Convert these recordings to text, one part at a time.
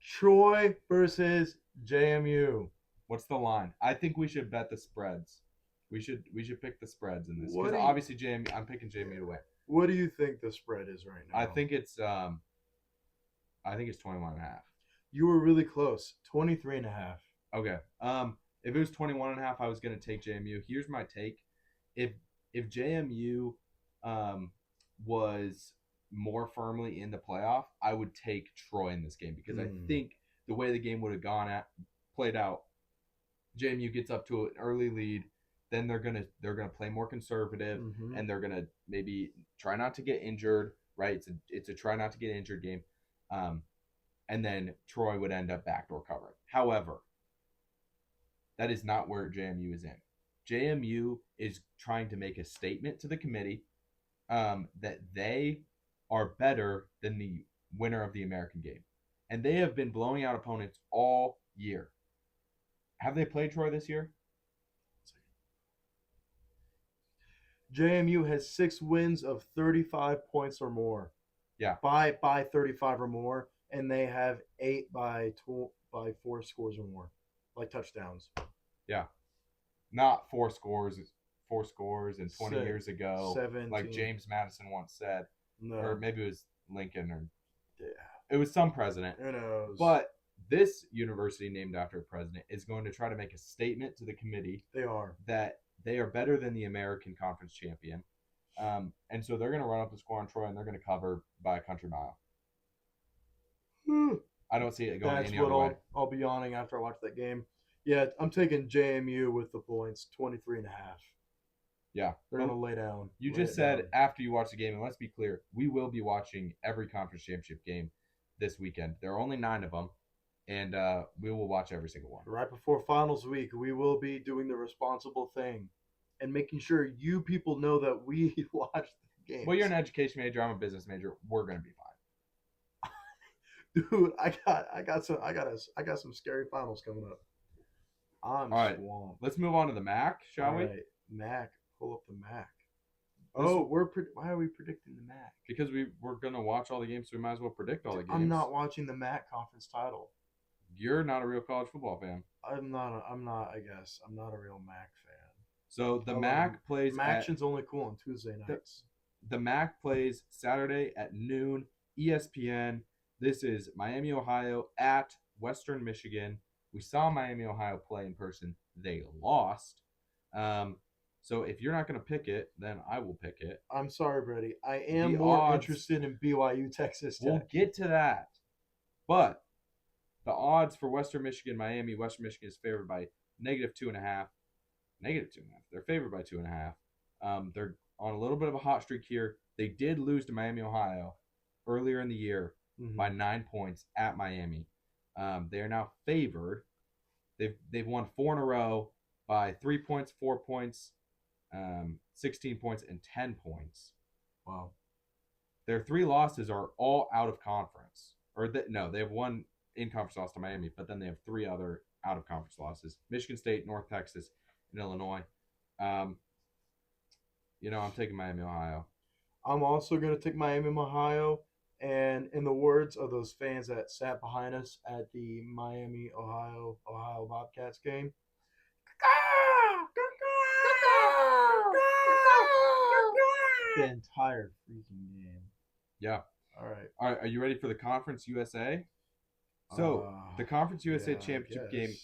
Troy versus JMU. What's the line? I think we should bet the spreads. We should pick the spreads in this What because do you, obviously JMU. I'm picking JMU to win. what do you think the spread is right now? I think it's 21 and a half. You were really close. 23 and a half. Okay. If it was 21 and a half, I was going to take JMU. Here's my take. If if JMU was more firmly in the playoff, I would take Troy in this game because I think the way the game would have played out, JMU gets up to an early lead, then they're gonna play more conservative, and they're gonna maybe try not to get injured. Right? It's a try not to get injured game, and then Troy would end up backdoor covering. However, that is not where JMU is in. JMU is trying to make a statement to the committee that they are better than the winner of the American game. And they have been blowing out opponents all year. Have they played Troy this year? JMU has 6 wins of 35 points or more. Yeah. By 35 or more, and they have 8 by 4 scores or more, like touchdowns. Yeah. Not four scores and 20 years ago, 17. like James Madison once said, No. or maybe it was Lincoln, or Yeah. it was some president. Who knows? But this university, named after a president, is going to try to make a statement to the committee. They are. That they are better than the American Conference champion. And so they're going to run up the score on Troy, and they're going to cover by a country mile. I don't see it going any other way. I'll be yawning after I watch that game. Yeah, I'm taking JMU with the points, 23 and a half. Yeah. They're going to lay down. You just said after you watch the game, and let's be clear, we will be watching every conference championship game this weekend. There are only 9 of them, and we will watch every single one. Right before finals week, we will be doing the responsible thing and making sure you people know that we watch the games. Well, you're an education major. I'm a business major. We're going to be fine. Dude, I got some scary finals coming up. I'm all right. swamped. Let's move on to the MAC, shall we? MAC, pull up the MAC. Why are we predicting the MAC? Because we're gonna watch all the games, so we might as well predict all the games. I'm not watching the MAC conference title. You're not a real college football fan. I'm not. I guess I'm not a real MAC fan. So the MAC plays. MACtion's only cool on Tuesday nights. The MAC plays Saturday at noon, ESPN. This is Miami, Ohio at Western Michigan. We saw Miami, Ohio play in person. They lost. So if you're not going to pick it, then I will pick it. I'm sorry, Brady. I am more interested in BYU, Texas Tech. We'll get to that. But the odds for Western Michigan, Miami, Western Michigan is favored by -2.5. -2.5. They're favored by 2.5. They're on a little bit of a hot streak here. They did lose to Miami, Ohio earlier in the year by 9 points at Miami. They are now favored. They've won 4 in a row by 3 points, 4 points, 16 points, and 10 points. Wow. Their 3 losses are all out of conference. They have one in-conference loss to Miami, but then they have 3 other out-of-conference losses. Michigan State, North Texas, and Illinois. I'm taking Miami, Ohio. I'm also going to take Miami, Ohio. And in the words of those fans that sat behind us at the Miami, Ohio Bobcats game, the entire freaking game. Yeah. All right. Are you ready for the Conference USA? So the Conference USA championship game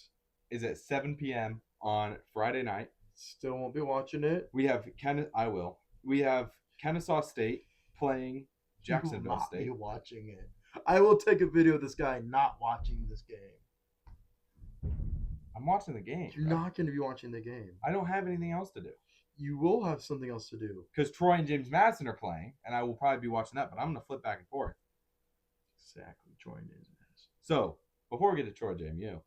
is at 7 p.m. on Friday night. Still won't be watching it. I will. We have Kennesaw State playing Jacksonville State. Be watching it. I will take a video of this guy not watching this game. I'm watching the game. You're not going to be watching the game. I don't have anything else to do. You will have something else to do. Because Troy and James Madison are playing, and I will probably be watching that, but I'm going to flip back and forth. Exactly. Troy and James Madison. So, before we get to Troy JMU,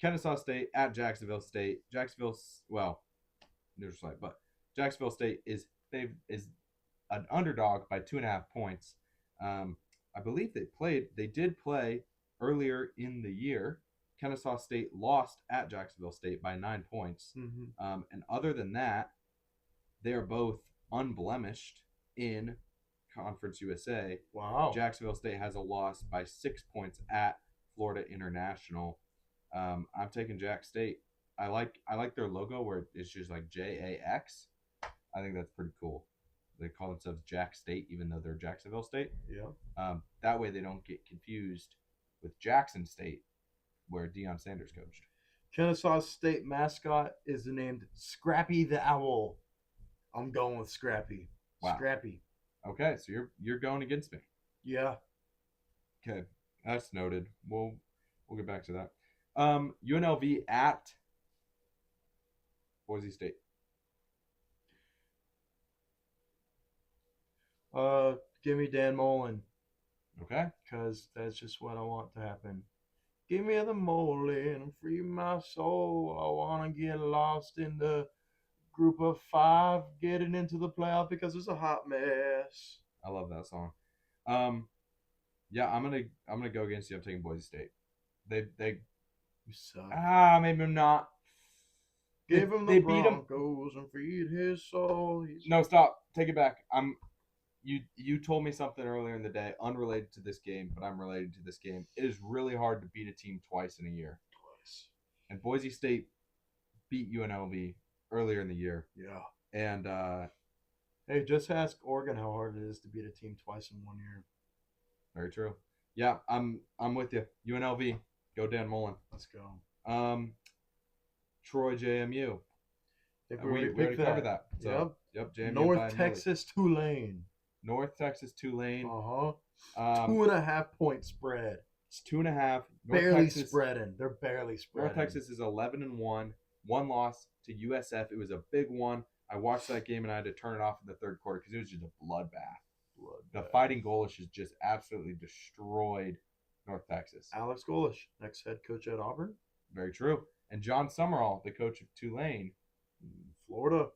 Kennesaw State at Jacksonville State. Neutral site, but Jacksonville State is an underdog by 2.5 points. I believe they did play earlier in the year. Kennesaw State lost at Jacksonville State by 9 points. And other than that, they are both unblemished in Conference USA. Wow. Jacksonville State has a loss by 6 points at Florida International. I'm taking Jack State. I like their logo where it's just like JAX. I think that's pretty cool. They call themselves Jack State, even though they're Jacksonville State. Yeah. That way they don't get confused with Jackson State, where Deion Sanders coached. Kennesaw State mascot is named Scrappy the Owl. I'm going with Scrappy. Wow. Scrappy. Okay, so you're going against me. Yeah. Okay, that's noted. We'll get back to that. UNLV at Boise State. Give me Dan Mullen. Okay. Because that's just what I want to happen. Give me the Mullen, free my soul. I want to get lost in the group of 5, getting into the playoff because it's a hot mess. I love that song. Yeah, I'm gonna go against you. I'm taking Boise State. They You suck. Maybe I'm not. Give him the Broncos and feed his soul. No, stop. Take it back. You told me something earlier in the day, unrelated to this game, but I'm related to this game. It is really hard to beat a team twice in a year. Twice. And Boise State beat UNLV earlier in the year. Yeah. And hey, just ask Oregon how hard it is to beat a team twice in 1 year. Very true. Yeah, I'm with you. UNLV, go Dan Mullen. Let's go. Troy JMU. We already covered that. So, yep. JMU. North Texas Tulane. North Texas Tulane. 2.5 point spread. It's 2.5. Barely spreading. They're barely spreading. North Texas is 11-1. One loss to USF. It was a big one. I watched that game and I had to turn it off in the third quarter because it was just a bloodbath. The Fighting Golishes just absolutely destroyed North Texas. Alex Golish, next head coach at Auburn. Very true. And John Summerall, the coach of Tulane. Florida.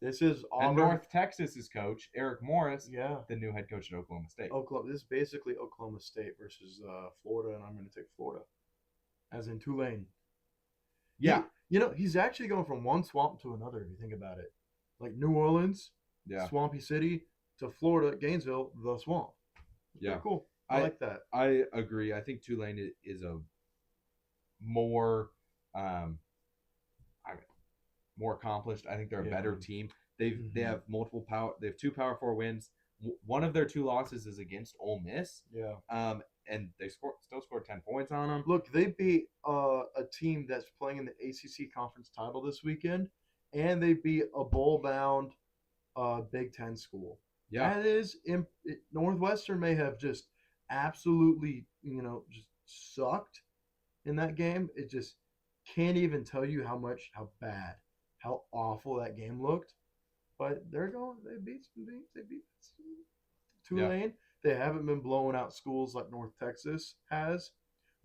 This is Auburn. And North Texas's coach, Eric Morris, yeah, the new head coach at Oklahoma State. This is basically Oklahoma State versus Florida, and I'm going to take Florida. As in Tulane. Yeah. He's actually going from one swamp to another, if you think about it. Like New Orleans, Swampy City, to Florida, Gainesville, the swamp. Yeah. Cool. I like that. I agree. I think Tulane is a more more accomplished. I think they're a better team. They have multiple they have 2 Power 4 wins. One of their 2 losses is against Ole Miss. Yeah. And they still scored 10 points on them. Look, they beat a team that's playing in the ACC conference title this weekend, and they beat a bowl-bound Big Ten school. Yeah. That is, Northwestern may have just absolutely, just sucked in that game. It just can't even tell you how bad, how awful that game looked. But they beat Tulane. Yeah. They haven't been blowing out schools like North Texas has.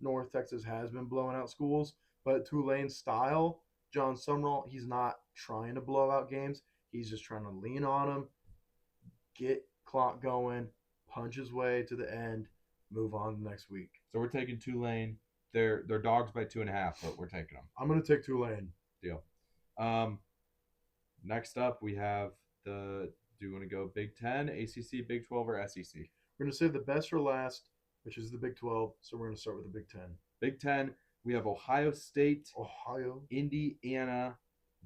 North Texas has been blowing out schools, but Tulane's style, John Summerall, he's not trying to blow out games. He's just trying to lean on them, get clock going, punch his way to the end, move on to next week. So we're taking Tulane. They're dogs by 2.5, but we're taking them. I'm going to take Tulane. Deal. Next up, we have do you want to go Big 10, ACC, Big 12, or SEC? We're going to save the best for last, which is the Big 12. So we're going to start with the Big 10. Big 10, we have Ohio State, Ohio, Indiana.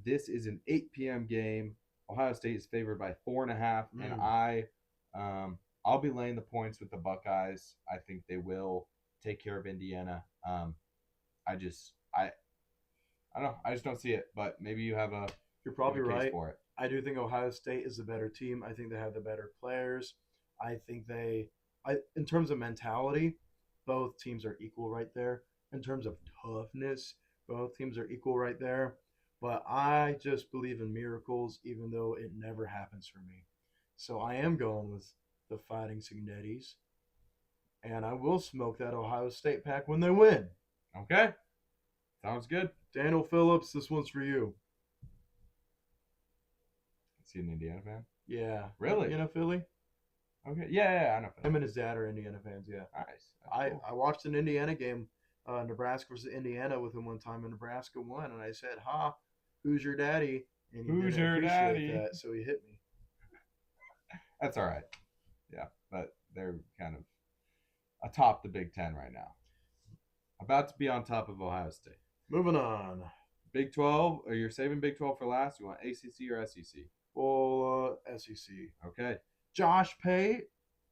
This is an 8 p.m. game. Ohio State is favored by 4.5, and I'll be laying the points with the Buckeyes. I think they will take care of Indiana. I don't know. I just don't see it, but maybe you have a You're probably right. For it. I do think Ohio State is the better team. I think they have the better players. I think in terms of mentality, both teams are equal right there. In terms of toughness, both teams are equal right there. But I just believe in miracles, even though it never happens for me. So I am going with the Fighting Cignettis. And I will smoke that Ohio State pack when they win. Okay. Sounds good. Daniel Phillips, this one's for you. Is he an Indiana fan? Yeah. Really? You know Philly? Okay. Yeah, I know Philly. Him and his dad are Indiana fans, yeah. Nice. Cool. I watched an Indiana game, Nebraska versus Indiana, with him one time, and Nebraska won. And I said, who's your daddy? And who's your daddy? That, so he hit me. That's all right. Yeah, but they're kind of atop the Big Ten right now. About to be on top of Ohio State. Moving on. Big 12, or you're saving Big 12 for last? You want ACC or SEC? Well, SEC. Okay. Josh Pate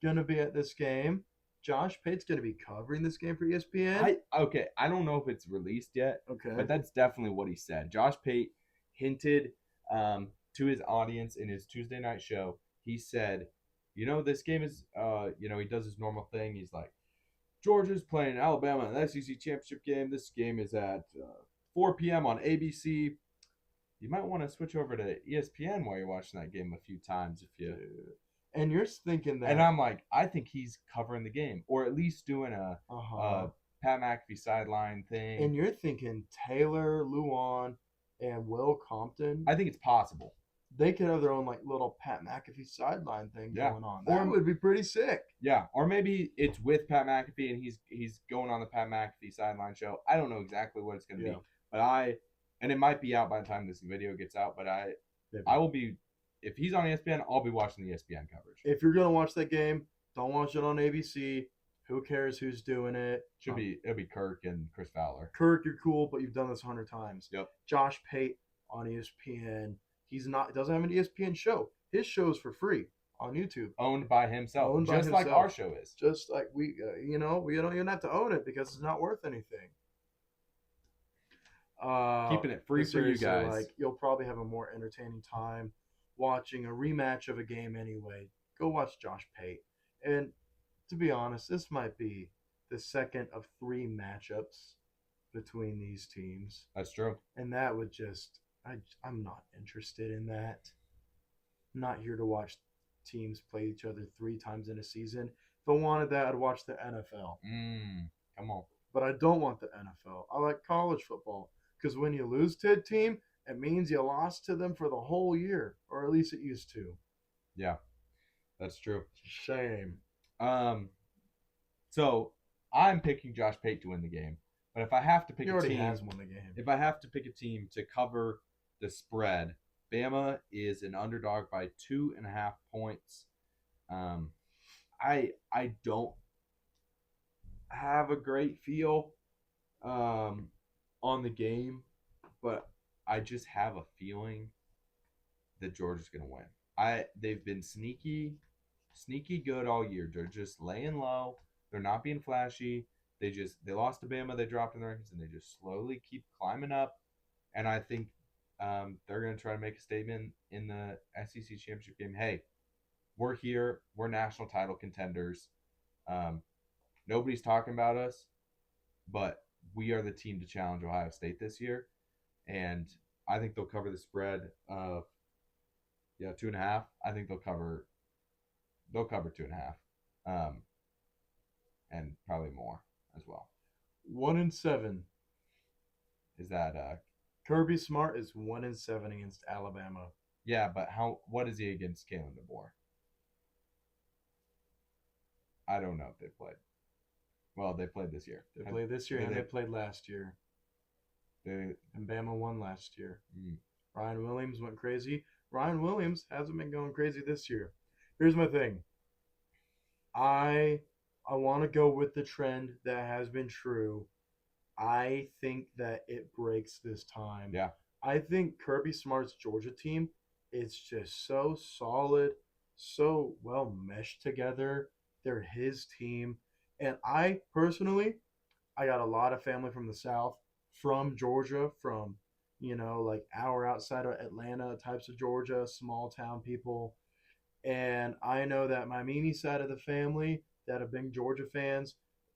gonna be at this game. Josh Pate's gonna be covering this game for ESPN. I don't know if it's released yet, Okay. but that's definitely what he said. Josh Pate hinted to his audience in his Tuesday night show. He said, this game is, he does his normal thing. He's like, Georgia's playing Alabama in the SEC championship game. This game is at 4 p.m. on ABC. You might want to switch over to ESPN while you're watching that game a few times if you. And you're thinking that. And I'm like, I think he's covering the game, or at least doing a Pat McAfee sideline thing. And you're thinking Taylor Luan and Will Compton. I think it's possible. They could have their own little Pat McAfee sideline thing going on. That would be pretty sick. Yeah, or maybe it's with Pat McAfee and he's going on the Pat McAfee sideline show. I don't know exactly what it's going to be, but and it might be out by the time this video gets out. But I will be, if he's on ESPN, I'll be watching the ESPN coverage. If you're gonna watch that game, don't watch it on ABC. Who cares who's doing it? It'll be Kirk and Chris Fowler. Kirk, you're cool, but you've done this 100 times. Yep. Josh Pate on ESPN. Doesn't have an ESPN show. His show's for free on YouTube. Owned by himself. Just like our show is. Just like we don't even have to own it because it's not worth anything. Keeping it free for you guys. You'll probably have a more entertaining time watching a rematch of a game anyway. Go watch Josh Pate. And to be honest, this might be the second of 3 matchups between these teams. That's true. And that would just, I'm not interested in that. I'm not here to watch teams play each other 3 times in a season. If I wanted that, I'd watch the NFL. Come on. But I don't want the NFL. I like college football because when you lose to a team, it means you lost to them for the whole year, or at least it used to. Yeah, that's true. Shame. So I'm picking Josh Pate to win the game, but if I have to pick he already has won the game. If I have to pick a team to cover the spread, Bama is an underdog by 2.5 points. I don't have a great feel on the game, but I just have a feeling that Georgia's going to win. They've been sneaky good all year. They're just laying low. They're not being flashy. They lost to Bama. They dropped in the rankings, and they just slowly keep climbing up. And I think they're going to try to make a statement in the SEC championship game. Hey, we're here. We're national title contenders. Nobody's talking about us, but we are the team to challenge Ohio State this year. And I think they'll cover the spread of 2.5. I think they'll cover 2.5. And probably more as well. 1-7. Is that Kirby Smart is 1-7 against Alabama. Yeah, but what is he against Kalen DeBoer? I don't know if they played. Well, they played this year. They played this year and they played last year. And Bama won last year. Ryan Williams went crazy. Ryan Williams hasn't been going crazy this year. Here's my thing. I want to go with the trend that has been true. I think that it breaks this time. Yeah. I think Kirby Smart's Georgia team is just so solid, so well meshed together. They're his team. And I personally, I got a lot of family from the South, from Georgia, from, hour outside of Atlanta types of Georgia, small town people. And I know that my Mimi side of the family that have been Georgia fans,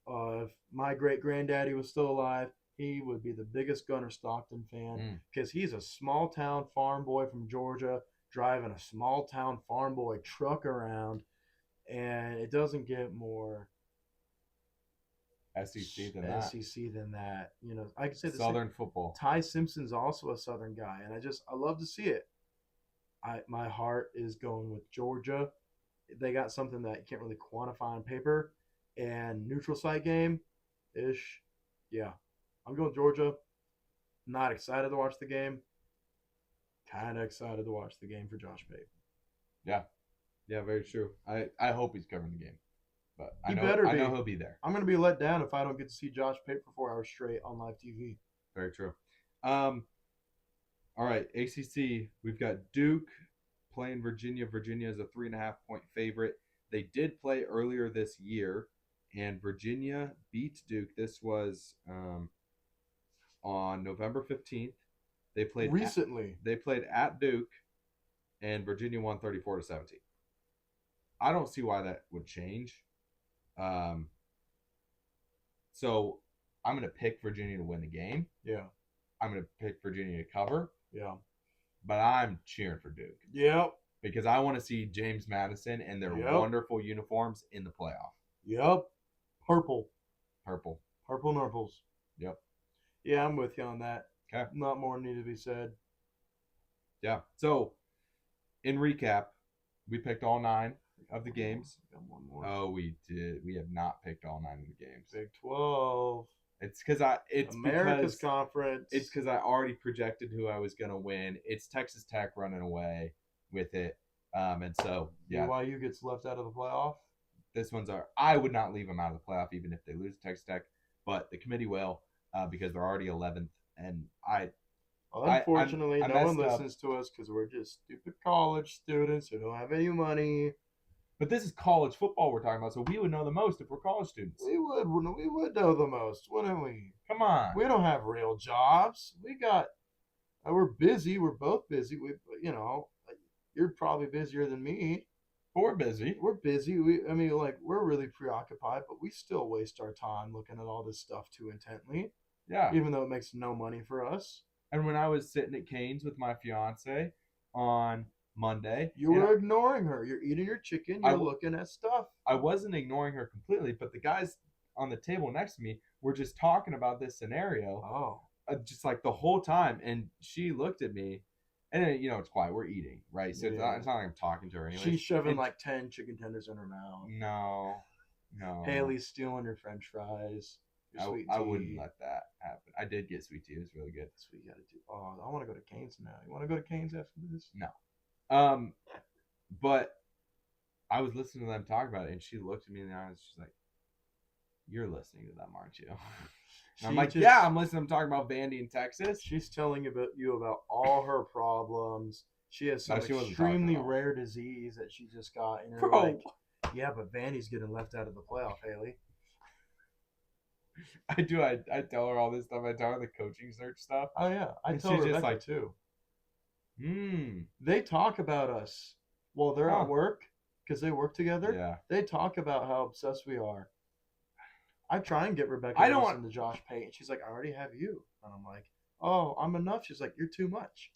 if my great-granddaddy was still alive, he would be the biggest Gunnar Stockton fan because he's a small-town farm boy from Georgia driving a small-town farm boy truck around, and it doesn't get more SEC than that. I could say the Southern football. Ty Simpson's also a Southern guy, and I love to see it. My heart is going with Georgia. They got something that you can't really quantify on paper. And neutral site game-ish. Yeah. I'm going Georgia. Not excited to watch the game. Kind of excited to watch the game for Josh Pate. Yeah. Yeah, very true. I hope he's covering the game. But He I better know be. he'll be there. I'm going to be let down if I don't get to see Josh Pate for 4 hours straight on live TV. Very true. All right, ACC. We've got Duke playing Virginia. Virginia is a 3.5-point favorite. They did play earlier this year, and Virginia beat Duke. This was on November 15th. They played recently. They played at Duke, and Virginia won 34-17. I don't see why that would change. So I'm going to pick Virginia to win the game. Yeah. I'm going to pick Virginia to cover. Yeah. But I'm cheering for Duke. Yep. Because I want to see James Madison and their wonderful uniforms in the playoff. Yep. Purple. Purple Nurples. Yep. Yeah, I'm with you on that. Okay. Not more need to be said. Yeah. So, in recap, we picked all 9 of the games. Got one more. Oh, we did. We have not picked all 9 of the games. Big 12. It's because America's Conference. It's because I already projected who I was gonna win. It's Texas Tech running away with it, and so yeah. BYU gets left out of the playoff. This one's I would not leave them out of the playoff even if they lose to Texas Tech, but the committee will because they're already 11th, and Unfortunately, I no one messed up. listens to us because we're just stupid college students who don't have any money. But this is college football we're talking about, so we would know the most if we're college students. We would know the most, wouldn't we? Come on. We don't have real jobs. We're busy. We're both busy. You're probably busier than me. But we're busy. We're busy. We're really preoccupied, but we still waste our time looking at all this stuff too intently. Yeah. Even though it makes no money for us. And when I was sitting at Cane's with my fiance on Monday, you were ignoring her. You're eating your chicken. You're looking at stuff. I wasn't ignoring her completely, but the guys on the table next to me were just talking about this scenario. Just like the whole time. And she looked at me, and it's quiet. We're eating, right? So it's not like I'm talking to her anyway. She's shoving 10 chicken tenders in her mouth. No. Haley's stealing your French fries. I wouldn't let that happen. I did get sweet tea. It was really good. That's what you got to do. Oh, I want to go to Cane's now. You want to go to Cane's after this? No. But I was listening to them talk about it, and she looked at me in the eyes. She's like, "You're listening to them, aren't you?" And I'm like, "Yeah, I'm listening to them talking about Vandy in Texas." She's telling you about all her problems. She has some extremely rare disease that she just got, and you're like, "Yeah, but Vandy's getting left out of the playoff, Haley." I do. I tell her all this stuff. I tell her the coaching search stuff. Oh yeah, I tell her Rebecca too. They talk about us while they're at work because they work together. Yeah. They talk about how obsessed we are. I try and get Rebecca to listen to Josh Pate. She's like, I already have you. And I'm like, oh, I'm enough. She's like, you're too much.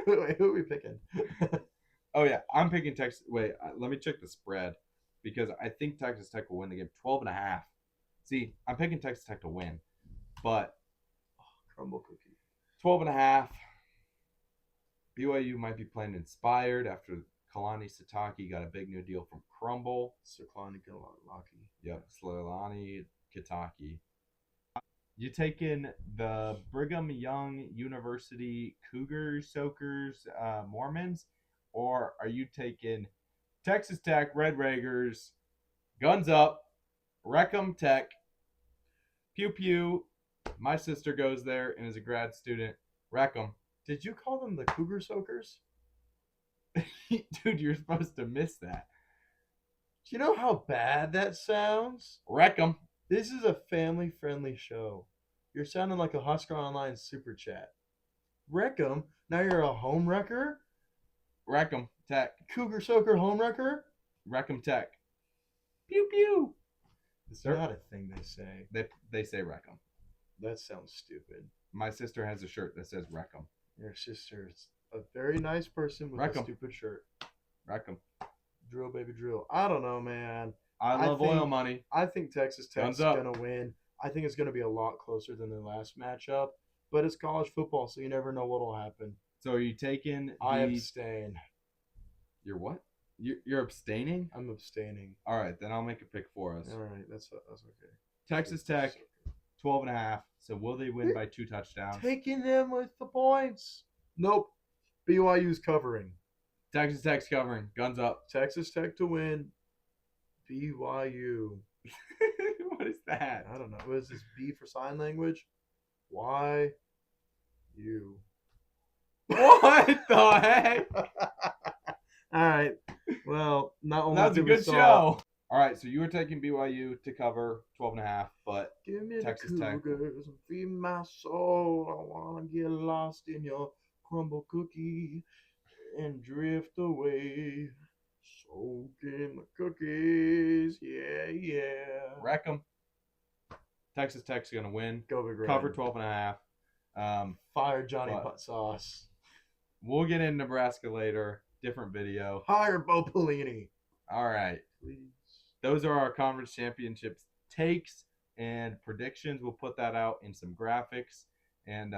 Wait, who are we picking? Oh, yeah. I'm picking Texas. Wait, let me check the spread because I think Texas Tech will win the game. 12.5. See, I'm picking Texas Tech to win, but crumble cookie. 12.5. BYU might be playing inspired after Kalani Sitake got a big new deal from Crumble. Kalani Kitaki. Yep, Kalani Kitaki. You taking the Brigham Young University Cougars, Soakers, Mormons, or are you taking Texas Tech Red Raiders, guns up, Wreckham Tech, pew pew? My sister goes there and is a grad student. Wreckham. Did you call them the Cougar Soakers? Dude, you're supposed to miss that. Do you know how bad that sounds? Wreckham. This is a family-friendly show. You're sounding like a Husker Online super chat. Wreckham? Now you're a home wrecker? Wreckham Tech. Cougar Soaker home wrecker? Wreckham Tech. Pew pew. It's not a thing they say. They say Wreckham. That sounds stupid. My sister has a shirt that says Wreckham. Your sister's a very nice person with a stupid shirt. Wreckham. Drill, baby, drill. I don't know, man. I love oil money. I think Texas Tech's going to win. I think it's going to be a lot closer than their last matchup. But it's college football, so you never know what will happen. So are you taking I abstain. You're what? You're abstaining? I'm abstaining. All right, then I'll make a pick for us. All right, that's okay. Texas Tech, 12.5. So will they win by 2 touchdowns? Taking them with the points. Nope. BYU's covering. Texas Tech's covering. Guns up. Texas Tech to win. BYU. What is that? I don't know. What is this? B for sign language? Y. U. What the heck? All right. Well, not only That was a did we good saw show. All right, so you were taking BYU to cover 12.5, but Give me Texas the Tech. Cougars and feed my soul. I wanna get lost in your crumble cookie and drift away. Soak in the cookies, yeah, yeah. Wreck them. Texas Tech's going to win. Go Big Red. Cover 12.5. Fire Johnny Butt Sauce. We'll get in Nebraska later. Different video. Hire Bo Pelini. All right. Please. Those are our conference championships takes and predictions. We'll put that out in some graphics. And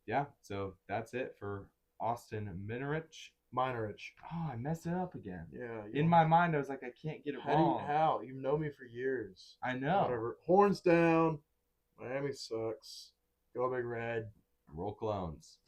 yeah, so that's it for Austin Minorich. Oh, I messed it up again. Yeah. In my mind, I was like, I can't get it wrong. How? You know me for years. I know. Whatever. Horns down. Miami sucks. Go Big Red. Roll Clones.